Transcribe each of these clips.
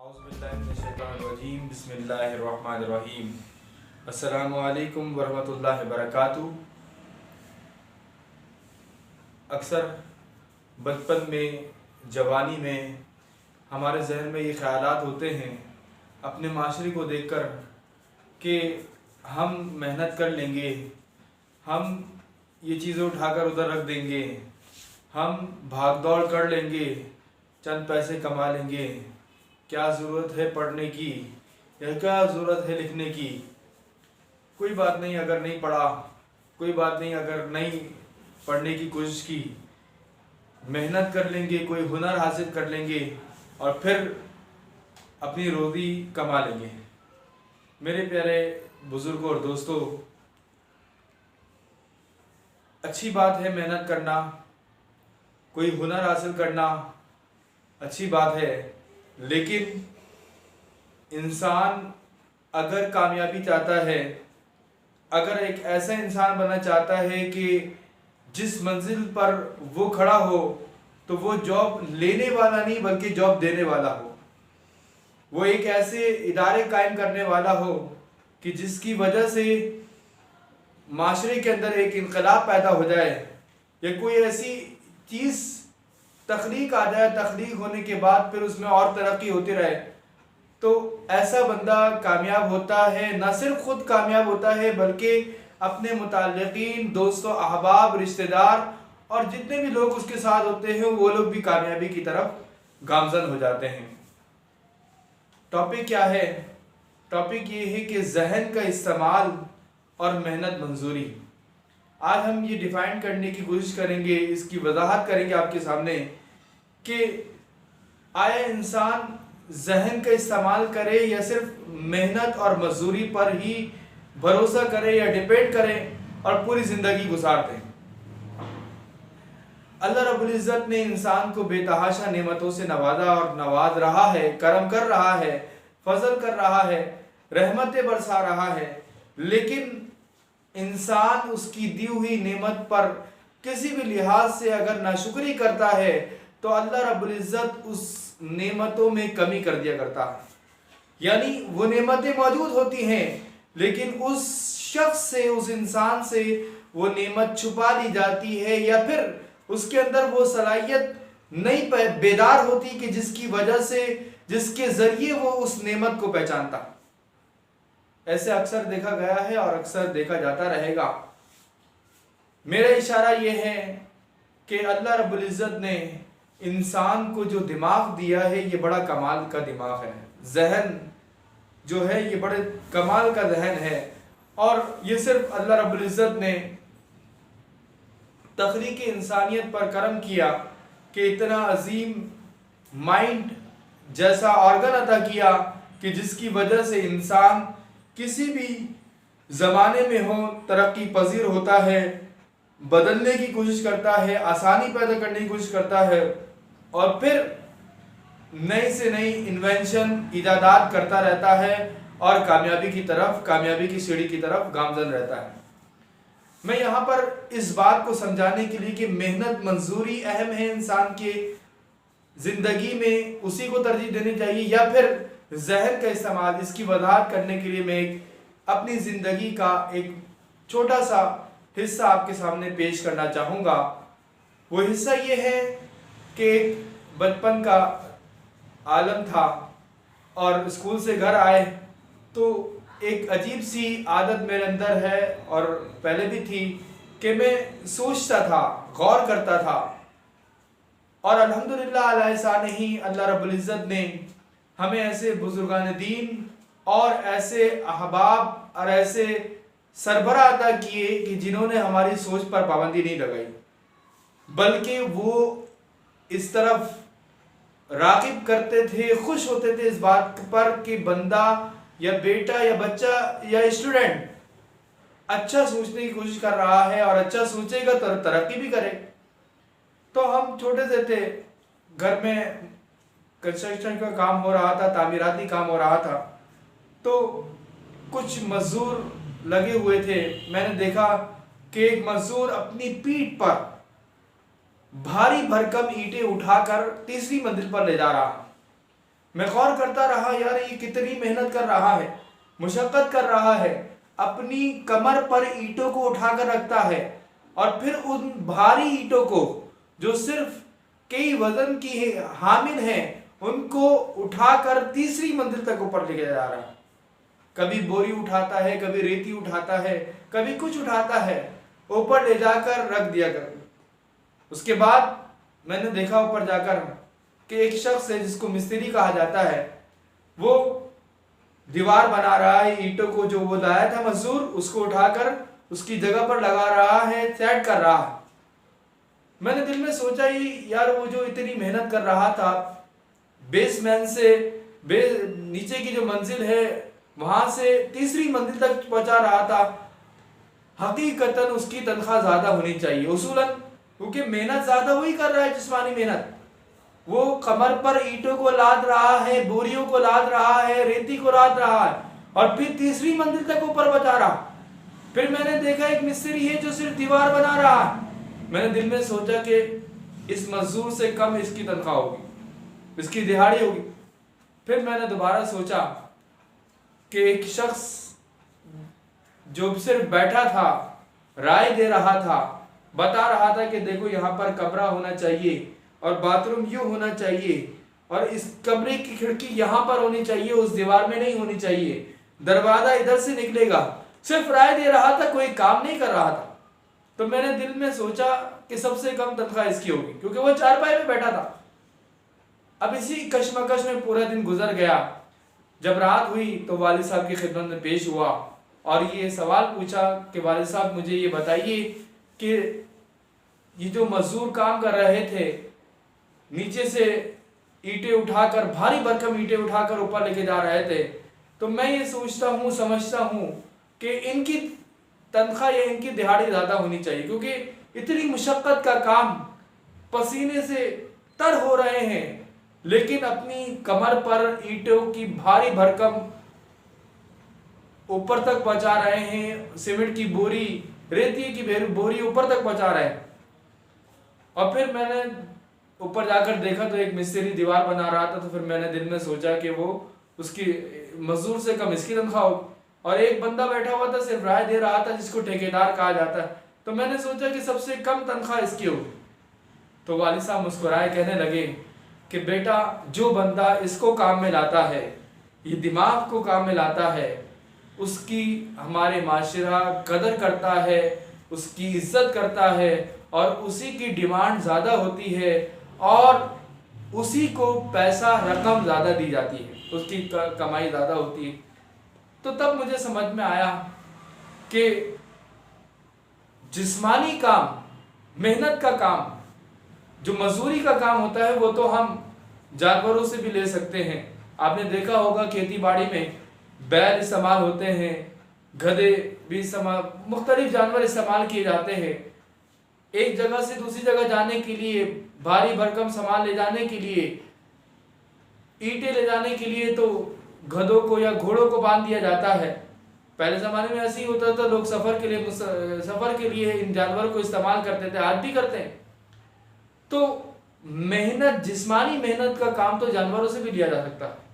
औज़ुबिल्लाहिमिनश्शैतानिर्रजीम बिस्मिल्लाहिर्रहमानिर्रहीम। अस्सलामुअलैकुम वरहमतुल्लाहि वबरकातुहू। अक्सर बचपन में, जवानी में हमारे जहन में ये ख़यालात होते हैं अपने माशरे को देखकर कि हम मेहनत कर लेंगे, हम ये चीज़ें उठाकर उधर रख देंगे, हम भाग दौड़ कर लेंगे, चंद पैसे कमा लेंगे, क्या ज़रूरत है पढ़ने की या क्या ज़रूरत है लिखने की। कोई बात नहीं अगर नहीं पढ़ा, कोई बात नहीं अगर नहीं पढ़ने की कोशिश की, मेहनत कर लेंगे, कोई हुनर हासिल कर लेंगे और फिर अपनी रोज़ी कमा लेंगे। मेरे प्यारे बुज़ुर्गों और दोस्तों, अच्छी बात है मेहनत करना, कोई हुनर हासिल करना अच्छी बात है, लेकिन इंसान अगर कामयाबी चाहता है, अगर एक ऐसा इंसान बनना चाहता है कि जिस मंजिल पर वो खड़ा हो तो वो जॉब लेने वाला नहीं बल्कि जॉब देने वाला हो, वो एक ऐसे इदारे कायम करने वाला हो कि जिसकी वजह से माशरे के अंदर एक इनकलाब पैदा हो जाए या कोई ऐसी चीज़ तख्लीक आ जाए, तख्लीक होने के बाद फिर उसमें और तरक्की होती रहे, तो ऐसा बंदा कामयाब होता है। न सिर्फ खुद कामयाब होता है बल्कि अपने मुताल्लिकीन, दोस्तों, अहबाब, रिश्तेदार और जितने भी लोग उसके साथ होते हैं वो लोग भी कामयाबी की तरफ गामजन हो जाते हैं। टॉपिक क्या है? टॉपिक ये है कि जहन का इस्तेमाल और मेहनत मंजूरी। आज हम ये डिफाइन करने की कोशिश करेंगे, इसकी वजाहत करेंगे आपके सामने कि आया इंसान जहन का इस्तेमाल करे या सिर्फ मेहनत और मजदूरी पर ही भरोसा करे या डिपेंड करे और पूरी ज़िंदगी गुजार दे। अल्लाह रब्बुल इज़्ज़त ने इंसान को बेतहाशा नेमतों से नवाजा और नवाज रहा है, करम कर रहा है, फजल कर रहा है, रहमतें बरसा रहा है, लेकिन इंसान उसकी दी हुई नेमत पर किसी भी लिहाज से अगर नाशुक्री करता है तो अल्लाह रब्बुल इज़्ज़त उस नेमतों में कमी कर दिया करता है। यानी वो नेमतें मौजूद होती हैं लेकिन उस शख्स से, उस इंसान से वो नेमत छुपा दी जाती है या फिर उसके अंदर वो सलाहियत नहीं बेदार होती कि जिसकी वजह से, जिसके ज़रिए वो उस नेमत को पहचानता। ऐसे अक्सर देखा गया है और अक्सर देखा जाता रहेगा। मेरा इशारा ये है कि अल्लाह रब्बुल इज़्ज़त ने इंसान को जो दिमाग दिया है ये बड़ा कमाल का दिमाग है। जहन जो है ये बड़े कमाल का जहन है और ये सिर्फ अल्लाह रब्बुल इज़्ज़त ने तख्लीक़ इंसानियत पर करम किया कि इतना अजीम माइंड जैसा ऑर्गन अता किया कि जिसकी वजह से इंसान किसी भी ज़माने में हो तरक्की पजीर होता है, बदलने की कोशिश करता है, आसानी पैदा करने की कोशिश करता है और फिर नई से नई इन्वेंशन, इजादात करता रहता है और कामयाबी की तरफ, कामयाबी की सीढ़ी की तरफ गामजन रहता है। मैं यहाँ पर इस बात को समझाने के लिए कि मेहनत मंजूरी अहम है इंसान के ज़िंदगी में, उसी को तरजीह देनी चाहिए या फिर जहन का इस्तेमाल, इसकी वजाहत करने के लिए मैं अपनी ज़िंदगी का एक छोटा सा हिस्सा आपके सामने पेश करना चाहूँगा। वो हिस्सा ये है कि एक बचपन का आलम था और स्कूल से घर आए तो एक अजीब सी आदत मेरे अंदर है और पहले भी थी कि मैं सोचता था, गौर करता था और अल्हम्दुलिल्लाह अला एहसान ही अल्लाह रब्बुल इज़्ज़त ने हमें ऐसे बुजुर्गान दीन और ऐसे अहबाब और ऐसे सरबरा अता किए कि जिन्होंने हमारी सोच पर पाबंदी नहीं लगाई, बल्कि वो इस तरफ राग़िब करते थे, खुश होते थे इस बात पर कि बंदा या बेटा या बच्चा या स्टूडेंट अच्छा सोचने की कोशिश कर रहा है और अच्छा सोचेगा तो तरक्की भी करे। तो हम छोटे से थे, घर में कंस्ट्रक्शन का काम हो रहा था, तामीराती काम हो रहा था, तो कुछ मजदूर लगे हुए थे। मैंने देखा कि एक मजदूर अपनी पीठ पर भारी भरकम ईंटें उठाकर तीसरी मंजिल पर ले जा रहा। मैं गौर करता रहा, यार ये कितनी मेहनत कर रहा है, मुशक्कत कर रहा है, अपनी कमर पर ईंटों को उठाकर रखता है और फिर उन भारी ईंटों को जो सिर्फ कई वजन की हामिल हैं उनको उठाकर तीसरी मंजिल तक ऊपर लेके जा रहा है। कभी बोरी उठाता है, कभी रेती उठाता है, कभी कुछ उठाता है, ऊपर ले जाकर रख दिया कर। उसके बाद मैंने देखा ऊपर जाकर कि एक शख्स है जिसको मिस्त्री कहा जाता है, वो दीवार बना रहा है, ईंटों को जो वो लाया था मजदूर उसको उठाकर उसकी जगह पर लगा रहा है, सेट कर रहा है। मैंने दिल में सोचा ही यार वो जो इतनी मेहनत कर रहा था, बेसमैन से नीचे की जो मंजिल है वहां से तीसरी मंजिल तक पहुंचा रहा था, हकीकतन उसकी तनख्वाह ज्यादा होनी चाहिए उसूलन, क्योंकि मेहनत ज्यादा वही कर रहा है, जिस्मानी मेहनत। वो कमर पर ईंटों को लाद रहा है, बोरियों को लाद रहा है, रेती को लाद रहा है और फिर तीसरी मंजिल तक ऊपर बचा रहा। फिर मैंने देखा एक मिस्त्री है जो सिर्फ दीवार बना रहा है। मैंने दिल में सोचा कि इस मजदूर से कम इसकी तनख्वाह होगी, इसकी दिहाड़ी होगी। फिर मैंने दोबारा सोचा कि एक शख्स जो सिर्फ बैठा था, राय दे रहा था, बता रहा था कि देखो यहाँ पर कमरा होना चाहिए और बाथरूम यूं होना चाहिए और इस कमरे की खिड़की यहाँ पर होनी चाहिए, उस दीवार में नहीं होनी चाहिए, दरवाजा इधर से निकलेगा। सिर्फ राय दे रहा था, कोई काम नहीं कर रहा था। तो मैंने दिल में सोचा कि सबसे कम तनख्वाह इसकी होगी, क्योंकि वो चारपाई में बैठा था। अब इसी कश्मकश में पूरा दिन गुजर गया। जब रात हुई तो वालिद साहब की खिदमत में पेश हुआ और ये सवाल पूछा कि वालिद साहब मुझे ये बताइए कि ये जो मजदूर काम कर रहे थे, नीचे से ईंटें उठाकर, भारी भरकम ईंटें उठाकर ऊपर लेके जा रहे थे, तो मैं ये सोचता हूँ, समझता हूँ कि इनकी तनख्वाह या इनकी दिहाड़ी ज़्यादा होनी चाहिए, क्योंकि इतनी मुशक्क़त का काम, पसीने से तर हो रहे हैं, लेकिन अपनी कमर पर ईंटों की भारी भरकम ऊपर तक पहुंचा रहे हैं, सीमेंट की बोरी, रेती की बोरी ऊपर तक पहुंचा रहे हैं। और फिर मैंने ऊपर जाकर देखा तो एक मिस्त्री दीवार बना रहा था। तो फिर मैंने दिल में सोचा कि वो उसकी मजदूर से कम इसकी तनख्वाह हो, और एक बंदा बैठा हुआ था सिर्फ राय दे रहा था, जिसको ठेकेदार कहा जाता है। तो मैंने सोचा कि सबसे कम तनख्वाह इसकी होगी। तो वालिद साहब मुस्कुराए, कहने लगे कि बेटा, जो बंदा इसको काम में लाता है, ये दिमाग को काम में लाता है, उसकी हमारे माशरा कदर करता है, उसकी इज्जत करता है और उसी की डिमांड ज़्यादा होती है और उसी को पैसा रकम ज़्यादा दी जाती है, उसकी कमाई ज़्यादा होती है। तो तब मुझे समझ में आया कि जिस्मानी काम, मेहनत का काम, जो मजदूरी का काम होता है, वो तो हम जानवरों से भी ले सकते हैं। आपने देखा होगा खेती बाड़ी में बैल इस्तेमाल होते हैं, गधे भी इस्तेमाल, मुख्तलिफ जानवर इस्तेमाल किए जाते हैं। एक जगह से दूसरी जगह जाने के लिए, भारी भरकम सामान ले जाने के लिए, ईंटें ले जाने के लिए तो गधों को या घोड़ों को बांध दिया जाता है। पहले ज़माने में ऐसे ही होता था, लोग सफ़र के लिए इन जानवरों को इस्तेमाल करते थे, आज भी करते हैं। तो मेहनत, जिस्मानी मेहनत का काम तो जानवरों से भी लिया जा सकता है।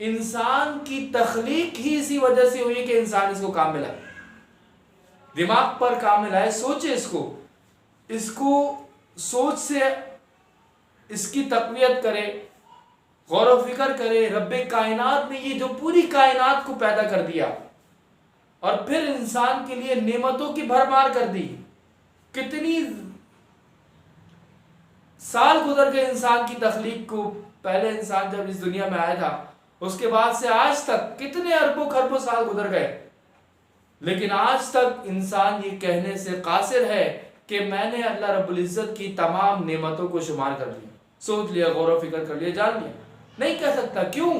इंसान की तख्लीक ही इसी वजह से हुई कि इंसान इसको काम में लाए, दिमाग पर काम में लाए, सोचे इसको सोच से इसकी तक़वियत करे, गौर व फिक्र करे। रब्बे कायनात ने ये जो पूरी कायनात को पैदा कर दिया और फिर इंसान के लिए नेमतों की भरमार कर दी। कितनी साल गुजर गए इंसान की तख्लीक को। पहले इंसान जब इस दुनिया में आया था, उसके बाद से आज तक कितने अरबों खरबों साल गुजर गए, लेकिन आज तक इंसान ये कहने से कासिर है कि मैंने अल्लाह रब्बुल इज़्ज़त की तमाम नेमतों को शुमार कर लिया, सोच लिया, गौर व फिक्र कर लिया, जान लिया। नहीं कह सकता। क्यों?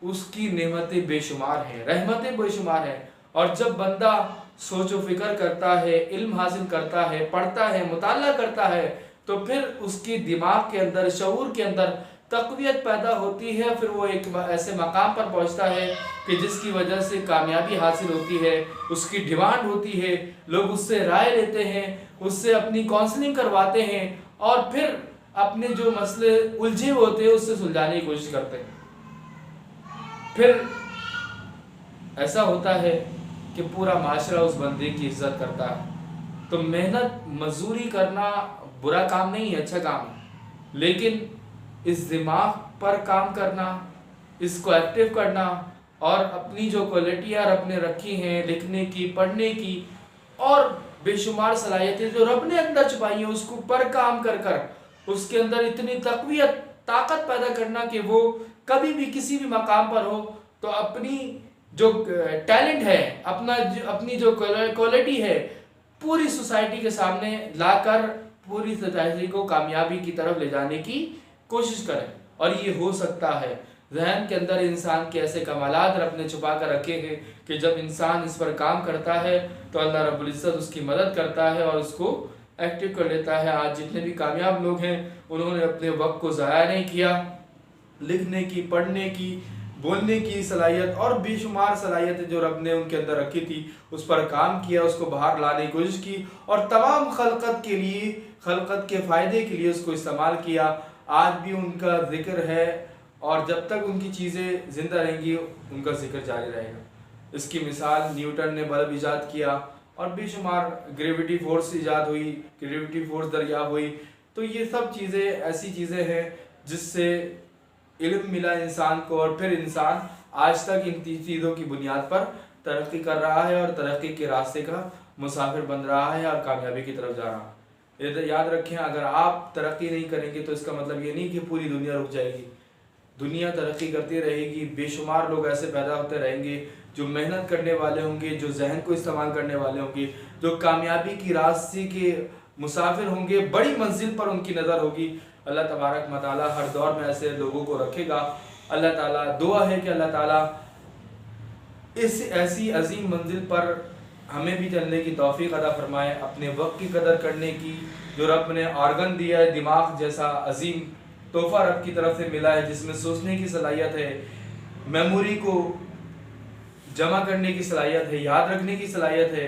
उसकी नेमतें बेशुमार हैं, रहमतें बेशुमार हैं। और जब बंदा सोच व फिक्र करता है, इल्म हासिल करता है, पढ़ता है, मुताला करता है, तो फिर उसकी दिमाग के अंदर, शऊर के अंदर तक़वियत पैदा होती है। फिर वो एक ऐसे मकाम पर पहुंचता है कि जिसकी वजह से कामयाबी हासिल होती है, उसकी डिमांड होती है, लोग उससे राय लेते हैं, उससे अपनी काउंसलिंग करवाते हैं और फिर अपने जो मसले उलझे होते हैं उससे सुलझाने की कोशिश करते हैं। फिर ऐसा होता है कि पूरा माशरा उस बंदे की इज्जत करता है। तो मेहनत मजदूरी करना बुरा काम नहीं है, अच्छा काम है, लेकिन इस दिमाग पर काम करना, इसको एक्टिव करना और अपनी जो क्वालिटियाँ अपने रखी हैं लिखने की, पढ़ने की और बेशुमार सलाहियतें जो रब ने अंदर छुपाई हैं, उसको पर काम कर कर उसके अंदर इतनी तकवीत ताकत पैदा करना कि वो कभी भी किसी भी मकाम पर हो तो अपनी जो टैलेंट है, अपनी जो क्वालिटी है, पूरी सोसाइटी के सामने लाकर पूरी सोसाइटी को कामयाबी की तरफ ले जाने की कोशिश करें। और ये हो सकता है। जहन के अंदर इंसान के ऐसे कमालात रब ने छुपा कर रखे हैं कि जब इंसान इस पर काम करता है तो अल्लाह रब्बुल इज़्ज़त उसकी मदद करता है और उसको एक्टिव कर लेता है। आज जितने भी कामयाब लोग हैं उन्होंने अपने वक्त को ज़ाया नहीं किया, लिखने की, पढ़ने की, बोलने की सलाहियत और बेशुमार सलाहियतें जो रब ने उनके अंदर रखी थी उस पर काम किया, उसको बाहर लाने की कोशिश की और तमाम खलकत के लिए, खलकत के फ़ायदे के लिए उसको इस्तेमाल किया। आज भी उनका जिक्र है और जब तक उनकी चीज़ें ज़िंदा रहेंगी उनका जिक्र जारी रहेगा। इसकी मिसाल न्यूटन ने बल्ब ईजाद किया और बेशुमार ग्रेविटी फोर्स ईजाद हुई, ग्रेविटी फोर्स दरियाफ़ हुई। तो ये सब चीज़ें ऐसी चीज़ें हैं जिससे इल्म मिला इंसान को और फिर इंसान आज तक इन चीज़ों की बुनियाद पर तरक्की कर रहा है और तरक्की के रास्ते का मुसाफिर बन रहा है और कामयाबी की तरफ जा रहा है। ये याद रखें, अगर आप तरक्की नहीं करेंगे तो इसका मतलब ये नहीं कि पूरी दुनिया रुक जाएगी। दुनिया तरक्की करती रहेगी, बेशुमार लोग ऐसे पैदा होते रहेंगे जो मेहनत करने वाले होंगे, जो जहन को इस्तेमाल करने वाले होंगे, जो कामयाबी की रास्ते के मुसाफिर होंगे, बड़ी मंजिल पर उनकी नज़र होगी। अल्लाह तबारक व तआला हर दौर में ऐसे लोगों को रखेगा। अल्लाह ताला, दुआ है कि अल्लाह ताला इस ऐसी अजीम मंजिल पर हमें भी चलने की तौफीक अता फरमाए, अपने वक्त की कदर करने की। जो रब ने ऑर्गन दिया है, दिमाग जैसा अजीम तोहफा रब की तरफ से मिला है, जिसमें सोचने की सलाहियत है, मेमोरी को जमा करने की सलाहियत है, याद रखने की सलाहियत है,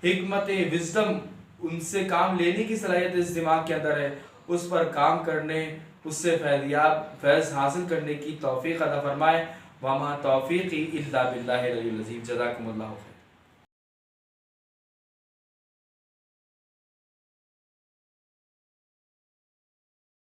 हिकमत विजडम उनसे काम लेने की सलाहियत इस दिमाग के अंदर है, उस पर काम करने, उससे फैज़ हासिल करने की तौफीक अता फरमाए। वमा तौफीक़ी इल्ला बिल्लाहिल अलील अज़ीम। जज़ाकुमुल्लाह।